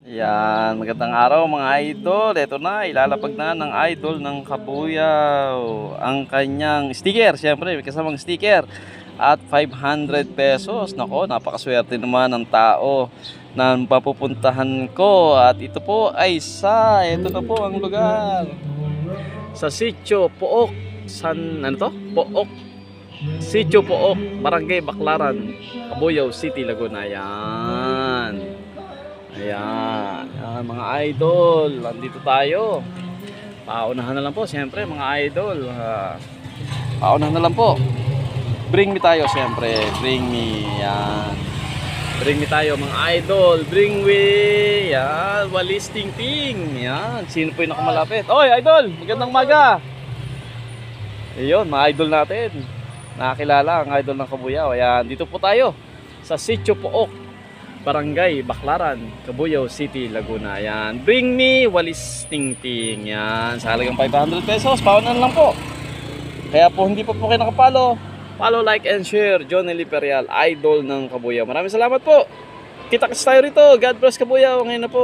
Yan, magandang araw mga idol. Ito na, ilalapag na ng idol ng Kabuyaw ang kanyang sticker. Siyempre, may kasamang sticker at 500 pesos. Nako, napakaswerte naman ng tao na papupuntahan ko. At ito po ay ito na po ang lugar. Sa Sitio Pook, ano to? Pook. Sitio Pook, Barangay Baclaran, Kabuyaw City, Laguna. Yan. Ayan, ayan mga idol, nandito tayo. Paunahan na lang po, siyempre mga idol. Paunahan na lang po. Bring me tayo, siyempre. Bring me, yan. Bring me tayo mga idol. Bring me, yan. Walis ting ting. Yan, sino po yung nakamalapit? Oy, idol, magandang maga. Ayun, mga idol natin. Nakakilala ang idol ng Kabuyaw. Ayan, dito po tayo sa Sitio Pook, Barangay Baclaran, Kabuyaw City, Laguna. Yan. Bring me walis ting-ting. Yan. Sa halagang 500 pesos. Paunan lang po. Kaya po hindi pa po kayo nakapalo. Follow, like, and share. John Elipereal, idol ng Kabuyaw. Maraming salamat po. Kita-kits tayo rito. God bless Kabuyaw. Ngayon na po.